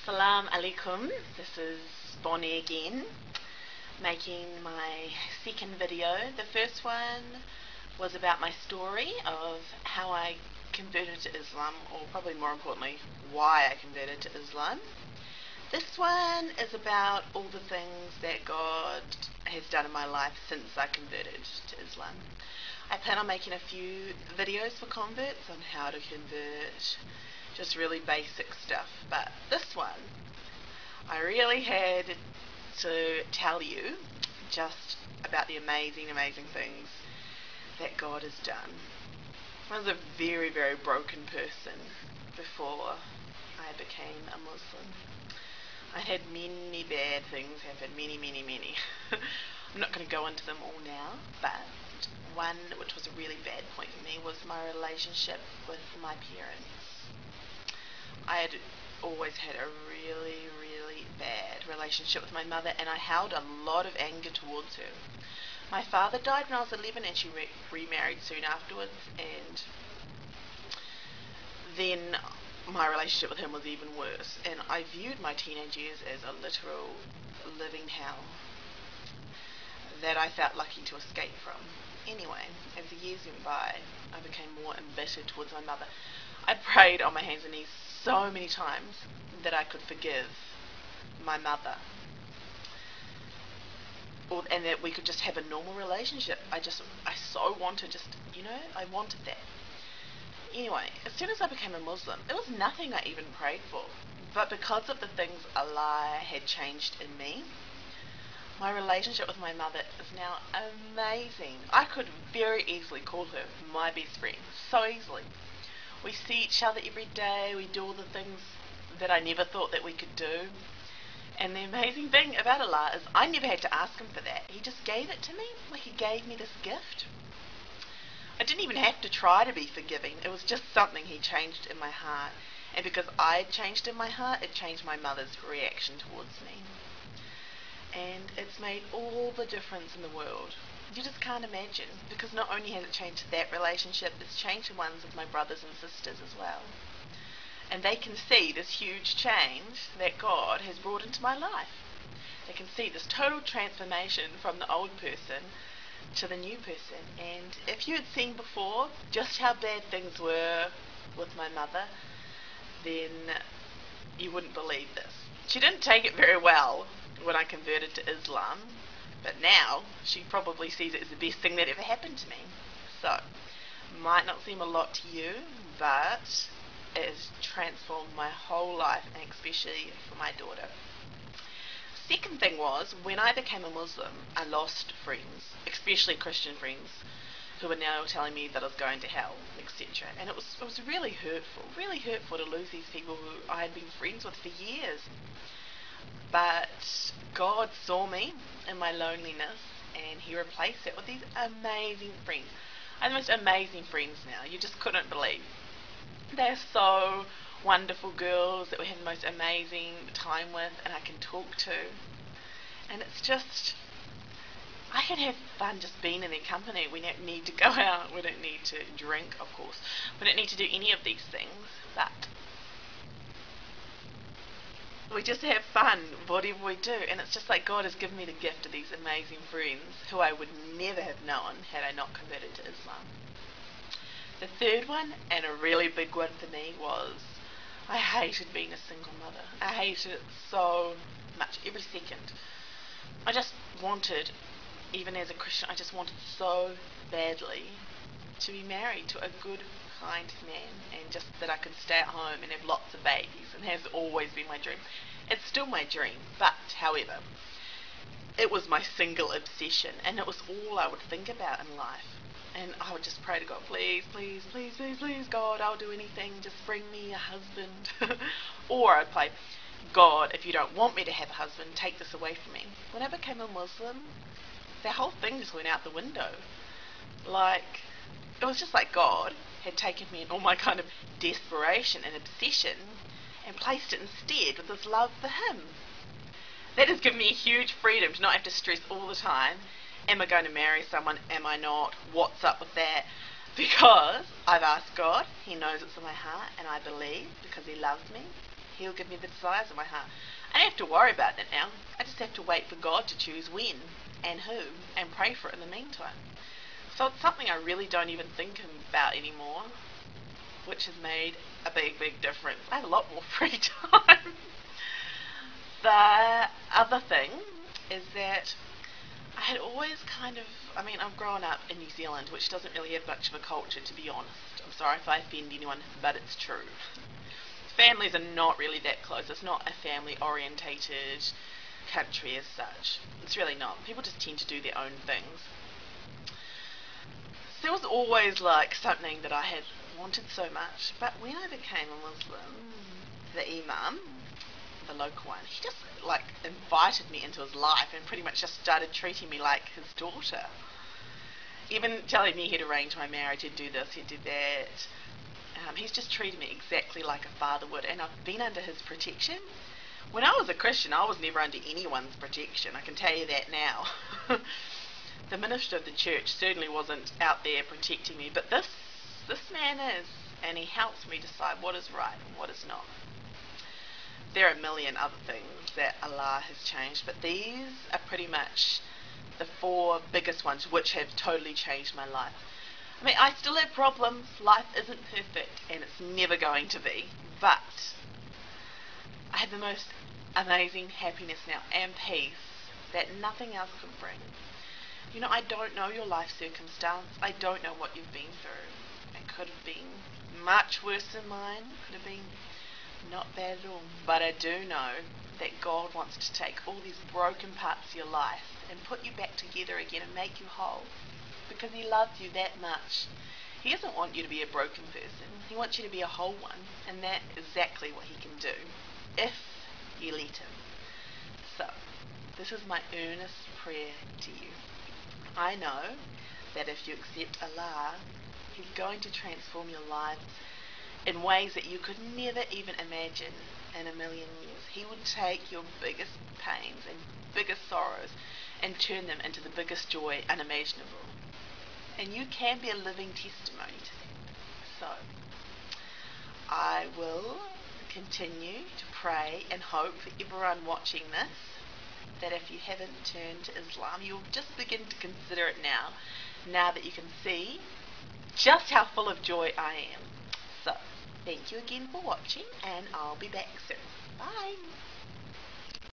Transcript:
Assalamu alaikum, this is Bonnie again, making my second video. The first one was about my story of how I converted to Islam, or probably more importantly, why I converted to Islam. This one is about all the things that God has done in my life since I converted to Islam. I plan on making a few videos for converts on how to convert, just really basic stuff, but this one I really had to tell you just about the amazing things that God has done. I was a very broken person before I became a Muslim. I had many bad things happen, many. I'm not going to go into them all now, but one which was a really bad point for me was my relationship with my parents. I had always had a really bad relationship with my mother, and I held a lot of anger towards her. My father died when I was 11 and she remarried soon afterwards, and then my relationship with him was even worse, and I viewed my teenage years as a literal living hell that I felt lucky to escape from. Anyway, as the years went by, I became more embittered towards my mother. I prayed on my hands and knees so many times that I could forgive my mother, and that we could just have a normal relationship. I so wanted, I wanted that. Anyway, as soon as I became a Muslim, it was nothing I even prayed for, but because of the things Allah had changed in me, my relationship with my mother is now amazing. I could very easily call her my best friend, so easily. We see each other every day, we do all the things that I never thought that we could do. And the amazing thing about Allah is I never had to ask him for that. He just gave it to me, like he gave me this gift. I didn't even have to try to be forgiving. It was just something he changed in my heart. And because I changed in my heart, it changed my mother's reaction towards me. And it's made all the difference in the world. You just can't imagine, because not only has it changed that relationship, it's changed the ones of my brothers and sisters as well. And they can see this huge change that God has brought into my life. They can see this total transformation from the old person to the new person. And if you had seen before just how bad things were with my mother, then you wouldn't believe this. She didn't take it very well when I converted to Islam, but now she probably sees it as the best thing that ever happened to me. So, might not seem a lot to you, but it has transformed my whole life, and especially for my daughter. Second thing was, when I became a Muslim, I lost friends, especially Christian friends, who were now telling me that I was going to hell, etc. And it was really hurtful to lose these people who I had been friends with for years. But God saw me in my loneliness, and he replaced it with these amazing friends. I have the most amazing friends now, you just couldn't believe. They're so wonderful girls that we have the most amazing time with, and I can talk to. And it's just, I can have fun just being in their company. We don't need to go out, we don't need to drink, of course. We don't need to do any of these things, but we just have fun, whatever we do. And it's just like God has given me the gift of these amazing friends who I would never have known had I not converted to Islam. The third one, and a really big one for me, was I hated being a single mother. I hated it so much, every second. I just wanted, even as a Christian, I just wanted so badly to be married to a good, kind man, and just that I could stay at home and have lots of babies, and has always been my dream. It's still my dream, but however, it was my single obsession, and it was all I would think about in life. And I would just pray to God, please, God, I'll do anything, just bring me a husband. Or I'd play, God, if you don't want me to have a husband, take this away from me. When I became a Muslim, the whole thing just went out the window. Like, it was just like God had taken me in all my kind of desperation and obsession and placed it instead with his love for him. That has given me a huge freedom to not have to stress all the time, am I going to marry someone, am I not, what's up with that? Because I've asked God, he knows it's in my heart, and I believe, because he loves me, He'll give me the desires of my heart. I don't have to worry about that now. I just have to wait for God to choose when and who and pray for it in the meantime. So it's something I really don't even think about anymore, which has made a big, big difference. I have a lot more free time. The other thing is that I had always I've grown up in New Zealand, which doesn't really have much of a culture, to be honest. I'm sorry if I offend anyone, but it's true. Families are not really that close. It's not a family-orientated country as such. It's really not. People just tend to do their own things. So there was always like something that I had wanted so much. But when I became a Muslim, the imam, the local one, he just like invited me into his life and pretty much just started treating me like his daughter. Even telling me he'd arrange my marriage, he'd do this, he'd do that. He's just treated me exactly like a father would, and I've been under his protection. When I was a Christian, I was never under anyone's protection, I can tell you that now. The minister of the church certainly wasn't out there protecting me, but this man is, and he helps me decide what is right and what is not. There are a million other things that Allah has changed, but these are pretty much the 4 biggest ones which have totally changed my life. I mean, I still have problems. Life isn't perfect, and it's never going to be. But I have the most amazing happiness now and peace that nothing else can bring. You know, I don't know your life circumstance. I don't know what you've been through. It could have been much worse than mine. It could have been not bad at all. But I do know that God wants to take all these broken parts of your life and put you back together again and make you whole. Because he loves you that much. He doesn't want you to be a broken person. He wants you to be a whole one. And that's exactly what he can do, if you let him. So, this is my earnest prayer to you. I know that if you accept Allah, he's going to transform your lives in ways that you could never even imagine in a million years. He would take your biggest pains and biggest sorrows and turn them into the biggest joy unimaginable. And you can be a living testimony to that. So, I will continue to pray and hope for everyone watching this that if you haven't turned to Islam, you'll just begin to consider it now that you can see just how full of joy I am. So, thank you again for watching, and I'll be back soon. Bye!